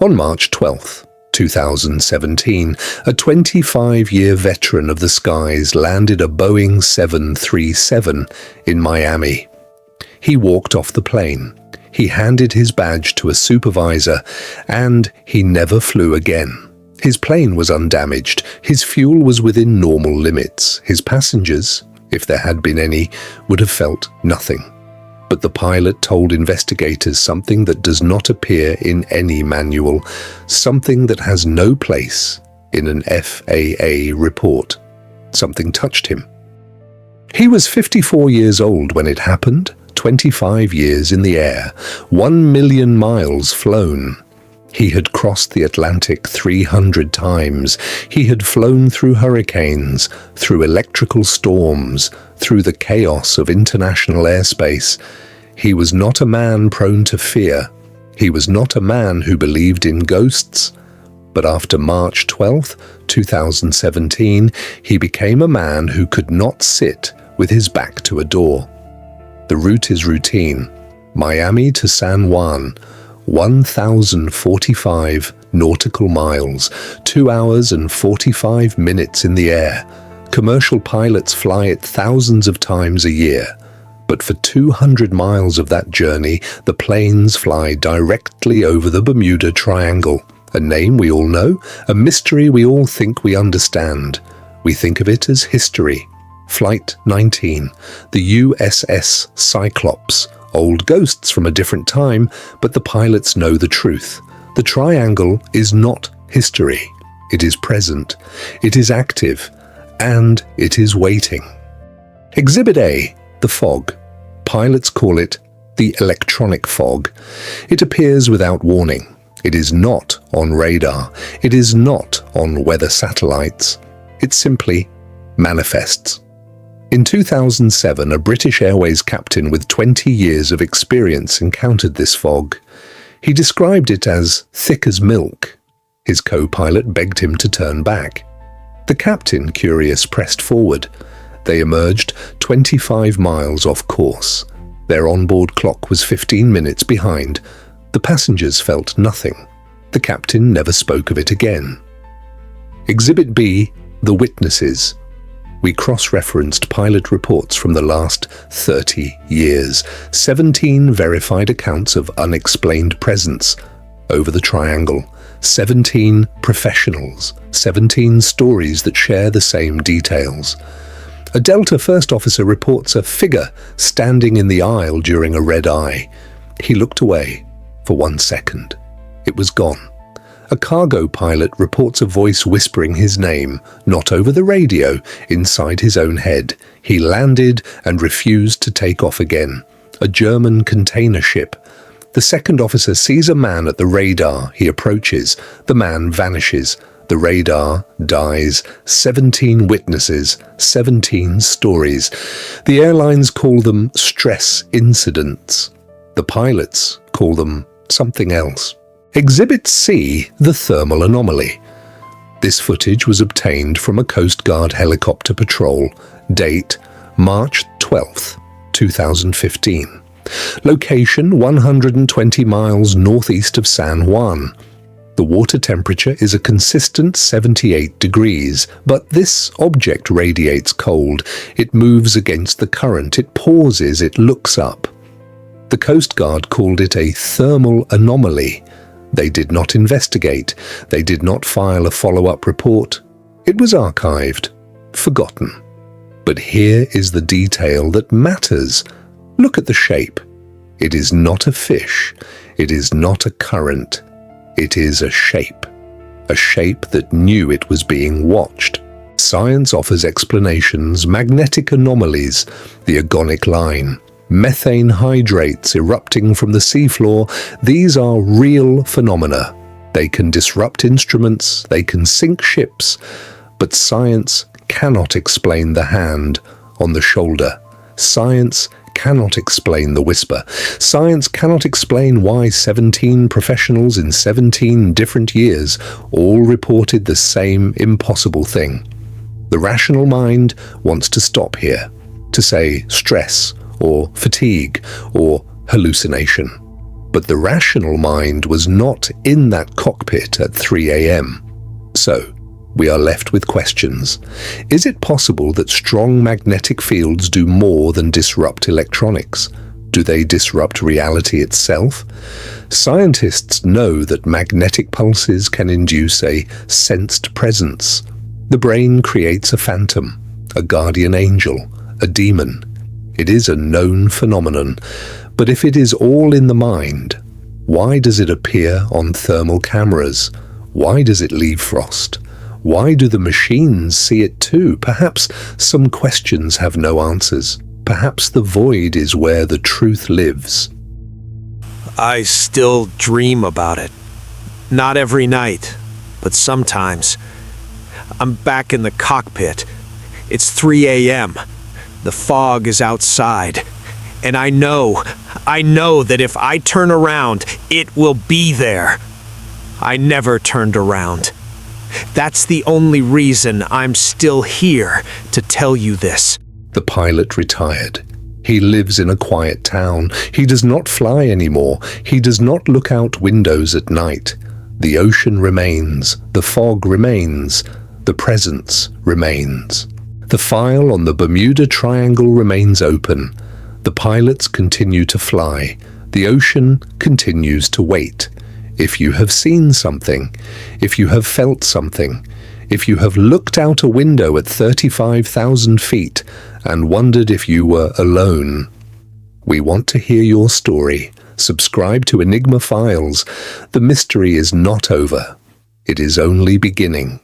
On March 12th, 2017, a 25-year veteran of the skies landed a Boeing 737 in Miami. He walked off the plane. He handed his badge to a supervisor, and he never flew again. His plane was undamaged. His fuel was within normal limits. His passengers, if there had been any, would have felt nothing. But the pilot told investigators something that does not appear in any manual, something that has no place in an FAA report. Something touched him. He was 54 years old when it happened, 25 years in the air, 1 million miles flown. He had crossed the Atlantic 300 times. He had flown through hurricanes, through electrical storms, through the chaos of international airspace. He was not a man prone to fear. He was not a man who believed in ghosts. But after March 12th, 2017, he became a man who could not sit with his back to a door. The route is routine. Miami to San Juan, 1,045 nautical miles, 2 hours and 45 minutes in the air. Commercial pilots fly it thousands of times a year. But for 200 miles of that journey, the planes fly directly over the Bermuda Triangle, a name we all know, a mystery we all think we understand. We think of it as history. Flight 19, the USS Cyclops, old ghosts from a different time, but the pilots know the truth. The triangle is not history. It is present, it is active, and it is waiting. Exhibit A, the fog. Pilots call it the electronic fog. It appears without warning. It is not on radar. It is not on weather satellites. It simply manifests. In 2007, a British Airways captain with 20 years of experience encountered this fog. He described it as thick as milk. His co-pilot begged him to turn back. The captain, curious, pressed forward. They emerged 25 miles off course. Their onboard clock was 15 minutes behind. The passengers felt nothing. The captain never spoke of it again. Exhibit B, the witnesses. We cross-referenced pilot reports from the last 30 years, 17 verified accounts of unexplained presence over the triangle, 17 professionals, 17 stories that share the same details. A Delta first officer reports a figure standing in the aisle during a red eye. He looked away for 1 second. It was gone. A cargo pilot reports a voice whispering his name, not over the radio, inside his own head. He landed and refused to take off again. A German container ship. The second officer sees a man at the radar. He approaches. The man vanishes. The radar dies. 17 witnesses, 17 stories. The airlines call them stress incidents. The pilots call them something else. Exhibit C, the thermal anomaly. This footage was obtained from a Coast Guard helicopter patrol. Date, March 12th, 2015. Location, 120 miles northeast of San Juan. The water temperature is a consistent 78 degrees, but this object radiates cold. It moves against the current. It pauses. It looks up. The Coast Guard called it a thermal anomaly. They did not investigate. They did not file a follow-up report. It was archived, forgotten. But here is the detail that matters. Look at the shape. It is not a fish. It is not a current. It is a shape that knew it was being watched. Science offers explanations: magnetic anomalies, the agonic line, methane hydrates erupting from the seafloor. These are real phenomena. They can disrupt instruments, they can sink ships, but science cannot explain the hand on the shoulder. Science cannot explain the whisper. Science cannot explain why 17 professionals in 17 different years all reported the same impossible thing. The rational mind wants to stop here, to say stress or fatigue or hallucination. But the rational mind was not in that cockpit at 3 a.m. So, we are left with questions. Is it possible that strong magnetic fields do more than disrupt electronics? Do they disrupt reality itself? Scientists know that magnetic pulses can induce a sensed presence. The brain creates a phantom, a guardian angel, a demon. It is a known phenomenon, but if it is all in the mind, why does it appear on thermal cameras? Why does it leave frost? Why do the machines see it too? Perhaps some questions have no answers. Perhaps the void is where the truth lives. I still dream about it. Not every night, but sometimes. I'm back in the cockpit. It's 3 a.m. The fog is outside. And I know that if I turn around, it will be there. I never turned around. That's the only reason I'm still here to tell you this. The pilot retired. He lives in a quiet town. He does not fly anymore. He does not look out windows at night. The ocean remains. The fog remains. The presence remains. The file on the Bermuda Triangle remains open. The pilots continue to fly. The ocean continues to wait. If you have seen something, if you have felt something, if you have looked out a window at 35,000 feet and wondered if you were alone, we want to hear your story. Subscribe to Enigma Files. The mystery is not over. It is only beginning.